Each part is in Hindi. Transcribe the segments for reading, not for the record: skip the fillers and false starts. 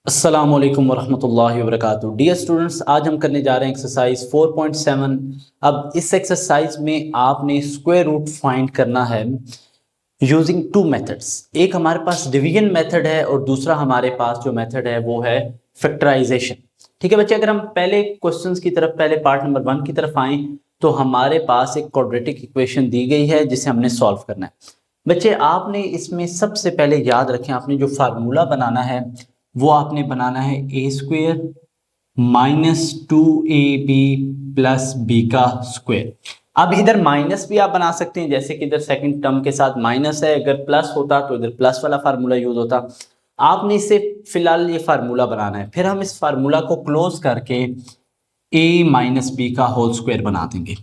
अस्सलाम वालेकुम वरहमतुल्लाहि वबरकातुहू। डियर स्टूडेंट्स, आज हम करने जा रहे हैं एक्सरसाइज 4.7। अब इस एक्सरसाइज में आपने स्क्वायर रूट फाइंड करना है यूजिंग टू मेथड्स। एक हमारे पास डिवीजन मेथड है और दूसरा हमारे पास जो मेथड है वो है फैक्टराइजेशन। ठीक है बच्चे, अगर हम पहले क्वेश्चंस की तरफ, पहले पार्ट नंबर 1 की तरफ आए तो हमारे पास एक क्वाड्रेटिक इक्वेशन दी गई है जिसे हमने सॉल्व करना है। बच्चे आपने इसमें सबसे पहले याद रखें, आपने जो फार्मूला बनाना है वो आपने बनाना है a square minus 2ab plus B का स्क्वेयर। अब इधर माइनस भी आप बना सकते हैं, जैसे कि इधर सेकंड टर्म के साथ माइनस है, अगर प्लस होता तो इधर प्लस वाला फार्मूला यूज होता। आपने इसे फिलहाल ये फार्मूला बनाना है, फिर हम इस फार्मूला को क्लोज करके a माइनस बी का होल स्क्वायर बना देंगे।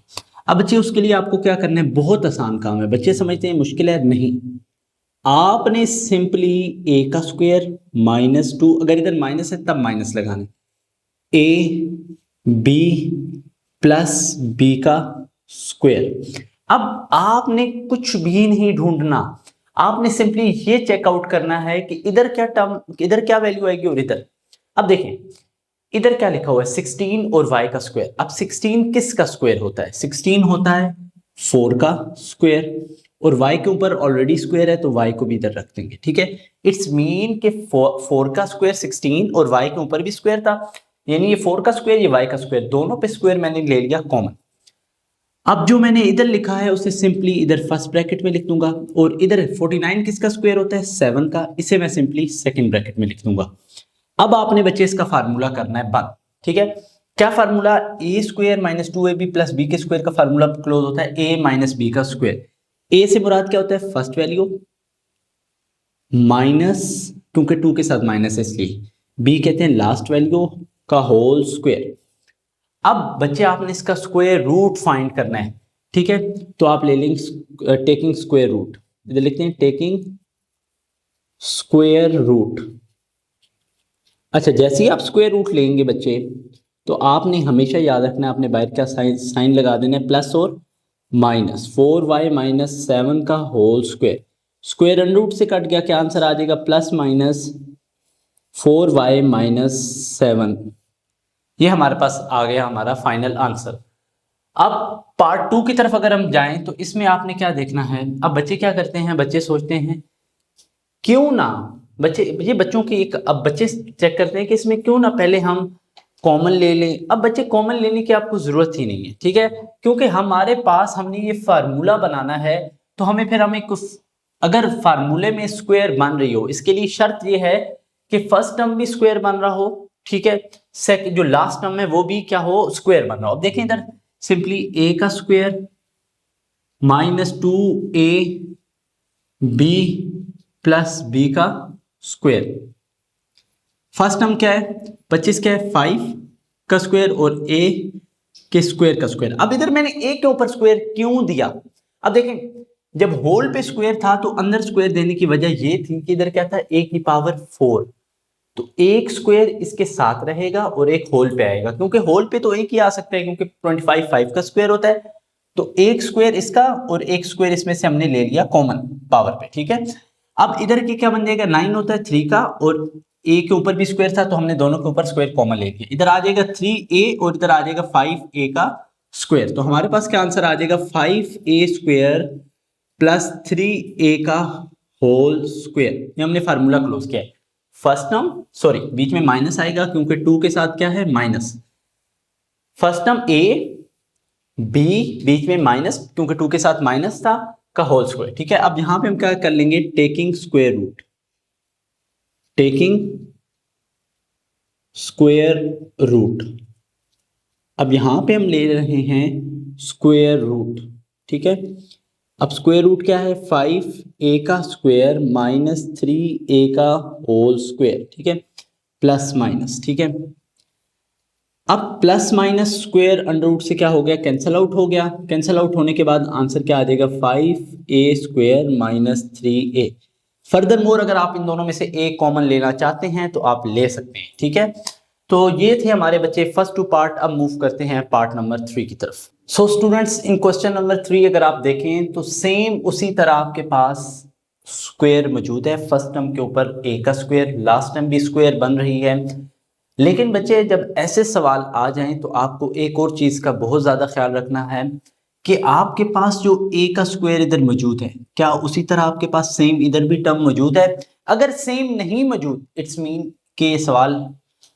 अब बच्चे उसके लिए आपको क्या करना है, बहुत आसान काम है। बच्चे समझते हैं मुश्किल है, नहीं, आपने सिंपली a का स्क्वायर माइनस 2, अगर इधर माइनस है तब माइनस लगाना, a b प्लस बी का स्क्वायर। अब आपने कुछ भी नहीं ढूंढना, आपने सिंपली ये चेकआउट करना है कि इधर क्या टर्म, इधर क्या वैल्यू आएगी और इधर। अब देखें इधर क्या लिखा हुआ है 16 और y का स्क्वायर। अब 16 किस का स्क्वायर होता है? 16 होता है 4 का स्क्वायर, और y के ऊपर ऑलरेडी स्क्वायर है तो y को भी इधर रख देंगे। ठीक है, इट्स मीन के 4 का स्क्वायर 16 और y के ऊपर भी स्क्वायर था, यानी ये 4 का स्क्वायर ये y का स्क्वायर, दोनों पे स्क्वायर मैंने ले लिया कॉमन। अब जो मैंने इधर लिखा है उसे सिंपली इधर फर्स्ट ब्रैकेट में लिख दूंगा, और इधर 49 किसका स्क्वायर होता है? 7 का, इसे मैं सिंपली सेकंड ब्रैकेट में लिख दूंगा। अब आपने बच्चे इसका फार्मूला करना है बंद। ठीक है, क्या formula? A square minus 2ab plus B के स्क्वायर का फार्मूला क्लोज होता है a माइनस बी का स्क्वायर। ए से मुराद क्या होता है? फर्स्ट वैल्यू माइनस, क्योंकि 2 के साथ माइनस है इसलिए, बी कहते हैं लास्ट वैल्यू का होल स्क्वायर। अब बच्चे आपने इसका स्क्वायर रूट फाइंड करना है। ठीक है, तो आप ले लेंगे टेकिंग स्क्वायर रूट, इधर लिखते हैं टेकिंग स्क्वायर रूट। अच्छा, जैसे ही आप स्क्वायर रूट लेंगे बच्चे तो आपने हमेशा याद रखना है, आपने बाहर क्या साइन लगा देना है, प्लस और माइनस 4y माइनस 7 का whole square. Square under root से कट गया, क्या आंसर आ जाएगा? Plus minus 4y minus 7। ये हमारे पास आ गया हमारा फाइनल आंसर। अब पार्ट 2 की तरफ अगर हम जाएं तो इसमें आपने क्या देखना है। अब बच्चे क्या करते हैं, बच्चे सोचते हैं क्यों ना, बच्चे ये बच्चों की एक, अब बच्चे चेक करते हैं कि इसमें क्यों ना पहले हम कॉमन ले लें। अब बच्चे कॉमन लेने की आपको जरूरत ही नहीं है, ठीक है, क्योंकि हमारे पास हमने ये फार्मूला बनाना है, तो हमें कुछ, अगर फार्मूले में स्क्वायर बन रही हो, इसके लिए शर्त ये है कि फर्स्ट टर्म भी स्क्वायर बन रहा हो, ठीक है, सेकंड जो लास्ट टर्म है वो भी क्या हो, स्क्वायर बन रहा हो। अब देखें इधर सिंपली a का square minus 2ab plus b का स्क्वायर। फर्स्ट टर्म क्या है? 25 क्या है? 5 का स्क्वायर, और a के स्क्वायर का स्क्वायर। अब इधर मैंने a के ऊपर स्क्वायर क्यों दिया? अब देखें जब होल पे स्क्वायर था तो अंदर स्क्वायर देने की वजह ये थी कि इधर क्या था, a की पावर 4, तो एक स्क्वायर इसके साथ रहेगा और एक होल पे आएगा, क्योंकि होल पे तो एक ही आ सकता है क्योंकि 25 5 का स्क्वायर होता है, तो एक स्क्वायर इसका और एक स्क्वायर इसमें से हमने ले लिया कॉमन पावर पे। ठीक है, अब इधर की क्या बन जाएगा, 9 होता है 3 का, और a के ऊपर भी स्क्वायर था तो हमने दोनों के ऊपर स्क्वायर कॉमन ले लिया, इधर आ जाएगा 3a और इधर आ जाएगा 5a का स्क्वायर। तो हमारे पास क्या आंसर आ जाएगा, 5a स्क्वायर प्लस 3a का होल स्क्वायर। ये हमने फार्मूला क्लोज किया है। फर्स्ट टर्म, सॉरी बीच में माइनस आएगा क्योंकि 2 के साथ क्या है, minus. First term a, b बीच में माइनस क्योंकि 2 के साथ माइनस था का होल स्क्वायर। ठीक है, अब यहां पे हम क्या कर लेंगे, taking square root, taking square root. अब यहां पे हम ले रहे हैं स्क्वायर रूट। ठीक है, अब स्क्वायर रूट क्या है, 5a का स्क्वायर माइनस 3a का होल स्क्वायर। ठीक है, प्लस माइनस। ठीक है, अब plus minus square under root से क्या हो गया, कैंसल आउट हो गया। कैंसल आउट होने के बाद आंसर क्या आ जाएगा, 5a square minus 3a। Further more अगर आप इन दोनों में से एक कॉमन लेना चाहते हैं तो आप ले सकते हैं। ठीक है, तो ये थे हमारे बच्चे फर्स्ट 2 पार्ट। अब मूव करते हैं पार्ट नंबर 3 की तरफ। सो स्टूडेंट्स, इन क्वेश्चन नंबर 3 अगर आप देखें तो सेम उसी तरह आपके पास स्क्वायर मौजूद है। फर्स्ट टर्म के ऊपर ए का स्क्वायर, लास्ट टर्म भी स्क्वायर बन रही है। लेकिन बच्चे जब ऐसे सवाल आ जाएं तो आपको एक और चीज का बहुत ज्यादा ख्याल रखना है कि आपके पास जो ए का स्क्वायर इधर मौजूद है, क्या उसी तरह आपके पास सेम इधर भी टर्म मौजूद है? अगर सेम नहीं मौजूद, इट्स मीन कि ये सवाल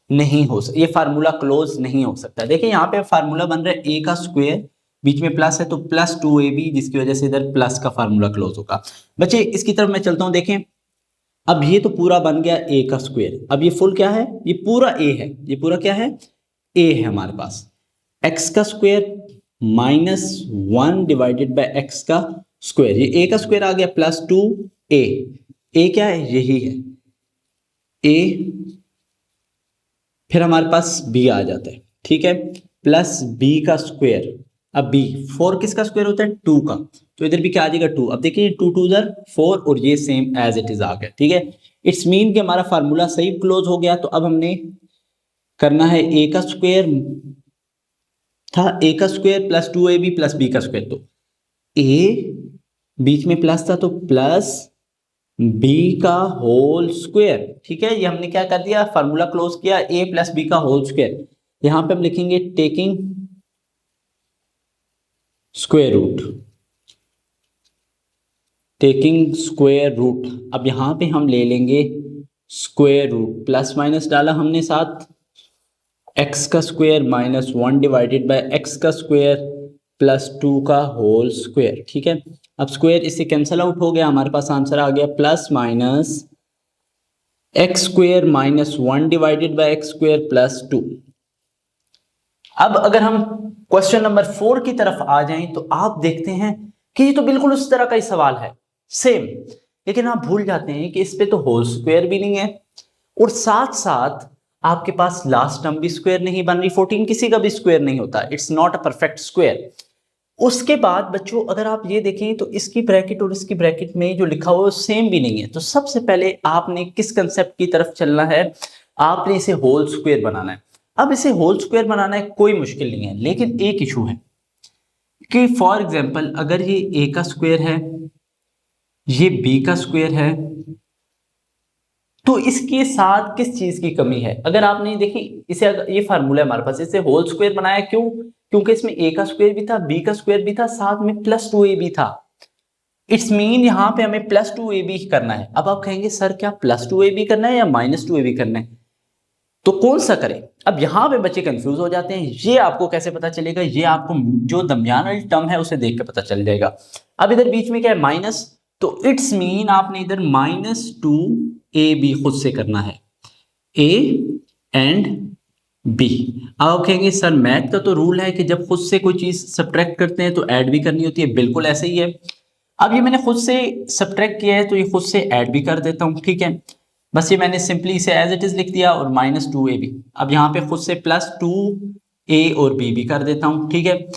नहीं हो सकता, ये फार्मूला क्लोज नहीं हो सकता। देखिए यहाँ पे फार्मूला बन रहा है ए का स्क्वायर, बीच में प्लस है तो प्लस 2ab, जिसकी वजह से इधर प्लस का फार्मूला क्लोज होगा। बच्चे इसकी तरफ मैं चलता हूं, देखें अब ये तो पूरा बन गया ए का स्क्वायर। अब ये फुल क्या है? ये पूरा ए है, ये पूरा क्या है? ए है हमारे पास। एक्स का स्क्वायर -1 डिवाइडेड बाय एक्स का स्क्वायर, ये ए का स्क्वायर आ गया प्लस 2a। ए क्या है? यही है ए, फिर हमारे पास बी आ जाता है, ठीक है, प्लस बी का स्क्वायर। अब बी 4 किसका स्क्वायर होता है? 2 का, तो इधर भी क्या आ जाएगा 2। अब देखिए 2 2 इधर 4 और ये सेम एज इट इज आ गया, ठीक है। इट्स मीन कि हमारा फार्मूला सही क्लोज हो गया। तो अब हमने करना है ए का स्क्वायर था, ए का square plus 2ab plus B का स्क्वायर, तो ए बीच में प्लस था तो प्लस बी का होल स्क्वायर, ठीक है। ये हमने क्या कर दिया? फार्मूला क्लोज किया, ए प्लस बी का होल स्क्वायर। यहां पे हम लिखेंगे taking square root, taking square root. अब यहां पे हम ले लेंगे स्क्वायर रूट, प्लस माइनस डाला हमने साथ, एक्स का स्क्वायर -1 डिवाइडेड बाय एक्स का स्क्वायर प्लस 2 का होल स्क्वायर, ठीक है। अब स्क्वायर इससे कैंसिल आउट हो गया, हमारे पास आंसर आ गया plus minus x square -1 divided by x square plus 2। अब अगर हम क्वेश्चन नंबर 4 की तरफ आ जाएं तो आप देखते हैं कि ये तो बिल्कुल उस तरह का ही सवाल है, सेम, लेकिन आप भूल जाते हैं कि इस पे तो होल स्क्वायर भी नहीं है और साथ साथ आपके पास लास्ट टर्म भी स्क्वायर नहीं बन रही। 14 किसी का भी स्क्वायर नहीं होता, it's not a perfect square. उसके बाद बच्चों अगर आप ये देखें तो इसकी ब्रैकेट और इसकी ब्रैकेट में जो लिखा हुआ है सेम भी नहीं है। तो सबसे पहले आपने किस कंसेप्ट की तरफ चलना है? आपने इसे होल स्क्वायर बनाना है। अब इसे होल स्क्वायर बनाना है कोई मुश्किल नहीं है, लेकिन एक इशू है कि फॉर एग्जांपल अगर ये ए का स्क्वायर है, ये बी का स्क्वायर है, तो इसके साथ किस चीज की कमी है? अगर आपने देखी इसे, ये फार्मूला है हमारे पास, इसे होल स्क्वायर बनाया क्यों? क्योंकि इसमें ए का स्क्वायर भी था, बी का स्क्वायर भी था, साथ में प्लस 2ab था। इट्स मीन यहां पे हमें प्लस 2ab करना है। अब आप कहेंगे सर क्या प्लस 2ab करना है या -2ab करना है, तो कौन सा करें? अब यहां पे बच्चे कंफ्यूज हो जाते हैं। ये आपको कैसे पता चलेगा? ये आपको जो दरमियान वाली टर्म है उसे देख के पता चल जाएगा। अब इधर बीच में क्या है? माइनस, तो इट्स मीन आपने इधर -2ab खुद से करना है, a एंड b। अब आप कहेंगे सर मैथ का तो रूल है कि जब खुद से कोई चीज सब्ट्रैक्ट करते हैं तो ऐड भी करनी होती है। बिल्कुल ऐसे ही है। अब ये मैंने खुद से सब्ट्रैक्ट किया है तो ये खुद से ऐड भी कर देता हूं, ठीक है। बस ये मैंने सिंपली इसे एज इट इज लिख दिया और -2ab। अब यहाँ पे खुद से प्लस 2a और b भी कर देता हूं, ठीक है।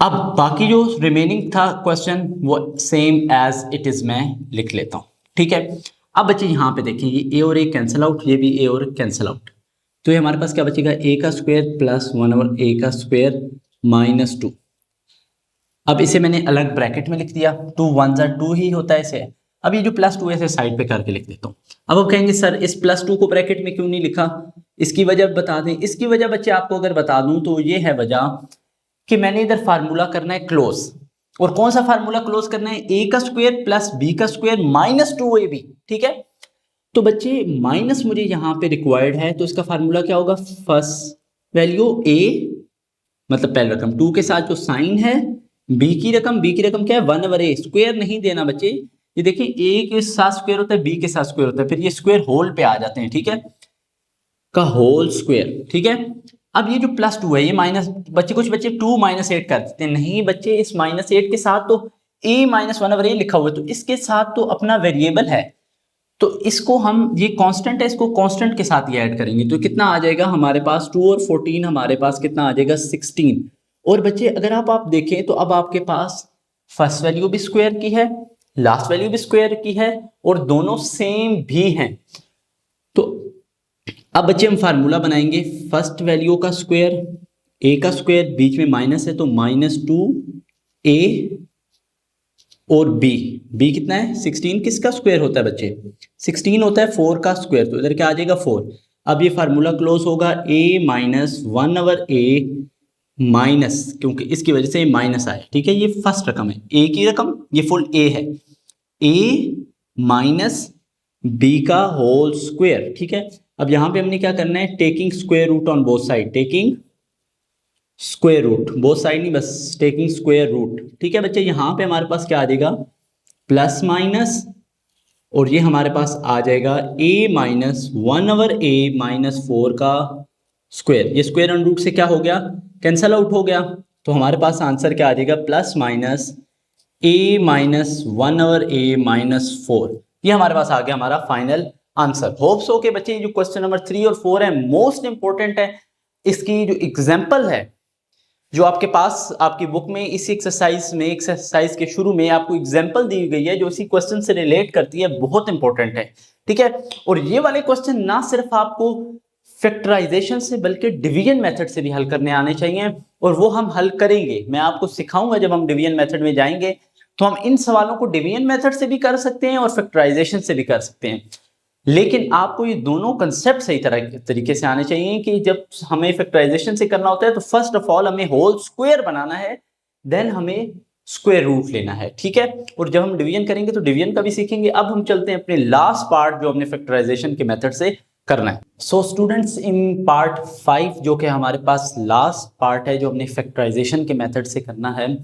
अब बाकी जो रिमेनिंग था क्वेश्चन वो सेम एज इट इज मैं लिख लेता हूं, ठीक है। अब बच्चे यहाँ पे देखिए ये a और a कैंसिल आउट, ये भी a और कैंसिल आउट, तो ये हमारे पास क्या बचेगा? a का स्क्वायर प्लस 1/a का स्क्वायर -2। अब इसे मैंने अलग ब्रैकेट में लिख दिया, 2 1 2 ही होता है इसे। अब ये जो प्लस 2 है साइड पे करके लिख देता हूँ। अब आप कहेंगे सर इस प्लस 2 को ब्रैकेट में क्यों नहीं लिखा? इसकी वजह बता दें। इसकी वजह बच्चे आपको अगर बता दूं तो ये है वजह कि मैंने इधर फार्मूला करना है क्लोज। और कौन सा फार्मूला क्लोज करना है? a का स्क्वायर प्लस b का स्क्वायर -2ab, ठीक है। तो बच्चे माइनस मुझे यहाँ पे रिक्वायर्ड है, तो इसका फार्मूला क्या होगा? फर्स्ट वैल्यू a मतलब पहली रकम, 2 के साथ जो साइन है, b की रकम क्या है? 1/a। स्क्वायर नहीं देना बच्चे, ये देखिए a के साथ स्क्वायर होता है, b के साथ स्क्वायर होता है, फिर ये स्क्वायर होल पे आ जाते हैं, ठीक है, का होल स्क्वायर, ठीक है। अब ये जो प्लस 2 है ये माइनस, बच्चे कुछ बच्चे 2 -8 कर देते हैं। नहीं बच्चे, इस -8 के साथ तो a -1/a लिखा हुआ है, तो इसके साथ तो अपना वेरिएबल है, तो इसको हम, ये कांस्टेंट है, इसको कांस्टेंट के साथ ही ऐड करेंगे। तो कितना आ जाएगा हमारे पास? 2 और 14 हमारे पास कितना आ जाएगा? 16। और बच्चे अगर आप देखें तो अब आपके पास फर्स्ट वैल्यू भी स्क्वायर की है, लास्ट वैल्यू भी स्क्वायर की है और दोनों सेम भी हैं। तो अब बच्चे हम फार्मूला बनाएंगे फर्स्ट वैल्यू का स्क्वायर, a का स्क्वायर, बीच में माइनस है तो -2a और b कितना है 16, किसका स्क्वायर होता है बच्चे 16 होता है 4 का स्क्वायर, तो इधर क्या आ जाएगा 4। अब ये फार्मूला क्लोज होगा a माइनस 1/a माइनस, क्योंकि इसकी वजह से माइनस आया, ठीक है, ये फर्स्ट रकम है a की रकम, ये फुल a है, a माइनस b का होल स्क्वायर, ठीक है। अब यहां पे हमने क्या करना है, taking square root on both side, taking square root, both side नहीं बस टेकिंग स्क्वायर रूट, ठीक है बच्चे। यहां पे हमारे पास क्या आ जाएगा प्लस माइनस, और ये हमारे पास आ जाएगा a माइनस 1/a माइनस 4 का स्क्वायर, ये स्क्वायर अंडर रूट से क्या हो गया कैंसल आउट हो गया, तो हमारे पास आंसर क्या आ जाएगा plus minus a minus 1/a minus 4, ये हमारे पास आ गया हमारा फाइनल आंसर। होप्स हो के बच्चे जो क्वेश्चन नंबर 3 और 4 है मोस्ट इंपॉर्टेंट है, इसकी जो एग्जाम्पल है जो आपके पास आपकी बुक में इस एक्सरसाइज के शुरू में आपको एग्जाम्पल दी गई है जो इसी क्वेश्चन से रिलेट करती है, बहुत इंपॉर्टेंट है, ठीक है। और ये वाले क्वेश्चन ना सिर्फ आपको फैक्टराइजेशन से बल्कि डिवीजन मेथड से भी हल करने आने चाहिए, और वो हम हल करेंगे, मैं आपको सिखाऊंगा जब हम डिवीजन मेथड में जाएंगे, तो हम इन सवालों को डिवीजन मेथड से भी कर सकते हैं और फैक्टराइजेशन से भी कर सकते हैं। लेकिन आपको ये दोनों कंसेप्ट सही तरीके से आने चाहिए कि जब हमें फैक्टराइजेशन से करना होता है तो फर्स्ट ऑफ ऑल हमें होल स्क्वायर बनाना है, देन हमें स्क्वायर रूट लेना है, ठीक है। और जब हम डिवीजन करेंगे तो डिवीजन का भी सीखेंगे। अब हम चलते हैं अपने लास्ट पार्ट जो हमने फैक्टराइजेशन के मेथड से करना है। सो स्टूडेंट्स, इन पार्ट 5 जो कि हमारे पास लास्ट पार्ट है जो हमने फैक्टराइजेशन के मेथड से करना है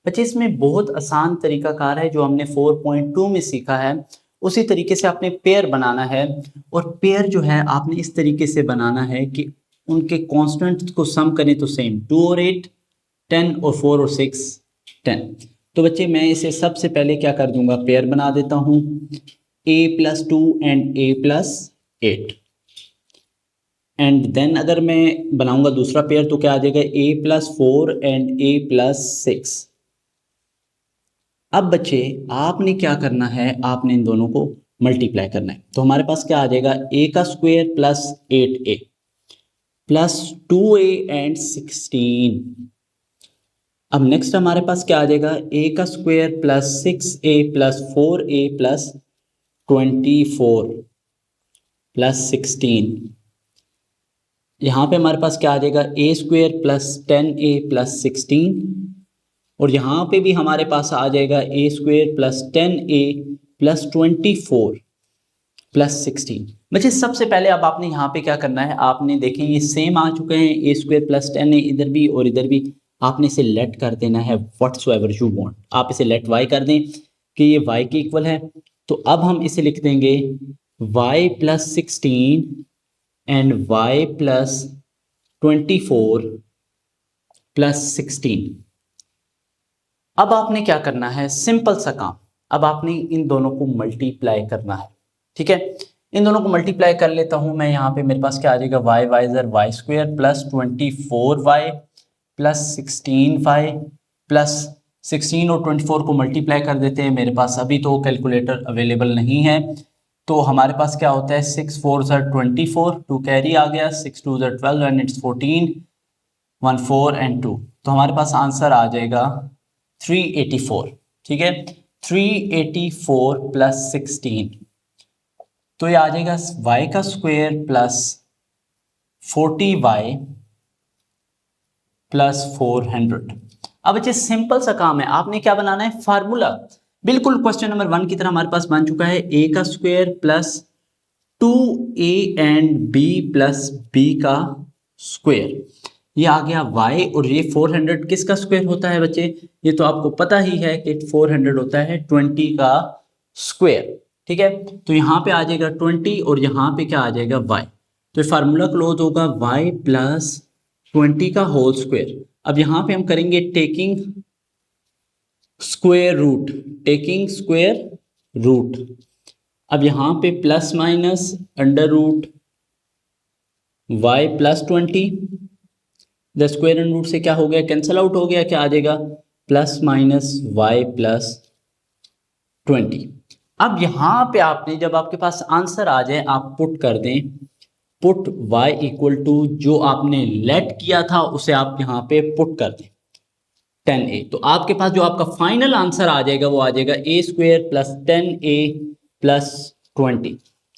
बच्चे, इसमें बहुत आसान तरीकाकार है जो हमने 4.2 में सीखा है, उसी तरीके से आपने पेयर बनाना है। और पेयर जो है आपने इस तरीके से बनाना है कि उनके कांस्टेंट को सम करें तो सेम 2 और 8 10 और 4 और 6 10। तो बच्चे मैं इसे सबसे पहले क्या कर दूंगा, पेयर बना देता हूं a+2 and a+8, and then अगर मैं बनाऊंगा दूसरा पेयर तो क्या आ जाएगा a+4 एंड a+6। अब बच्चे आपने क्या करना है, आपने इन दोनों को मल्टीप्लाई करना है, तो हमारे पास क्या आ जाएगा a का square plus 8a plus 2a and 16। अब नेक्स्ट हमारे पास क्या आ जाएगा a का square plus 6a plus 4a plus 24 plus 16। यहाँ पे हमारे पास क्या आ जाएगा a square plus 10a plus 16, और यहाँ पे भी हमारे पास आ जाएगा a square plus 10a plus 24 plus 16। बच्चे सबसे पहले अब आपने यहाँ पे क्या करना है, आपने देखें ये सेम आ चुके हैं, a स्क्वायर प्लस 10a इधर भी और इधर भी, आपने इसे लेट कर देना है व्हाट्सएवर यू वांट, आप इसे लेट y कर दें कि ये y के इक्वल है। तो अब हम इसे लिख देंगे y plus 16 and y plus 24 plus 16। अब आपने क्या करना है, सिंपल सा काम, अब आपने इन दोनों को मल्टीप्लाई करना है, ठीक है। इन दोनों को मल्टीप्लाई कर लेता हूं मैं, यहाँ पे मेरे पास क्या आ जाएगा y square plus 24y plus 16y plus 16 और 24 को मल्टीप्लाई कर देते हैं। मेरे पास अभी तो कैलकुलेटर अवेलेबल नहीं है, तो हमारे पास क्या होता है 6 4 24, 2 कैरी आ गया, 6 2 12 एंड इट्स 14, 1 4 एंड 2, तो हमारे पास आंसर आ जाएगा 384, ठीक है। 384 प्लस 16, तो ये आ जाएगा y का स्क्वायर प्लस 40y प्लस 400। अब बच्चे सिंपल सा काम है, आपने क्या बनाना है फार्मूला, बिल्कुल क्वेश्चन नंबर 1 की तरह हमारे पास बन चुका है, a का square plus 2a and b plus b का स्क्वायर, ये आ गया y, और ये 400 किसका स्क्वायर होता है बच्चे, ये तो आपको पता ही है कि 400 होता है 20 का स्क्वायर, ठीक है। तो यहाँ पे आ जाएगा 20 और यहाँ पे क्या आ जाएगा y, तो फार्मूला क्लोज होगा y प्लस 20 का होल स्क्वायर। अब यहाँ पे हम करेंगे taking square root, taking square root. अब यहाँ पे plus minus under root y plus 20, the square under root से क्या हो गया कैंसल आउट हो गया, क्या आ जाएगा प्लस माइनस y प्लस 20। अब यहाँ पे आपने जब आपके पास आंसर आ जाए आप पुट कर दें, पुट y इक्वल टू जो आपने लेट किया था उसे आप यहाँ पे पुट कर दें, 10a। तो आपके पास जो आपका फाइनल आंसर आ जाएगा वो आ जाएगा a square plus 10a plus 20।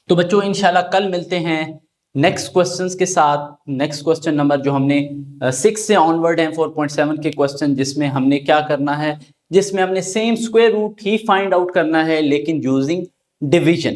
तो बच्चों इंशाल्लाह कल मिलते हैं नेक्स्ट क्वेश्चंस के साथ। नेक्स्ट क्वेश्चन नंबर जो हमने 6 से ऑनवर्ड है 4.7 के क्वेश्चन, जिसमें हमने क्या करना है, जिसमें हमने सेम स्क्वायर रूट ही फाइंड आउट करना है लेकिन यूजिंग डिवीजन।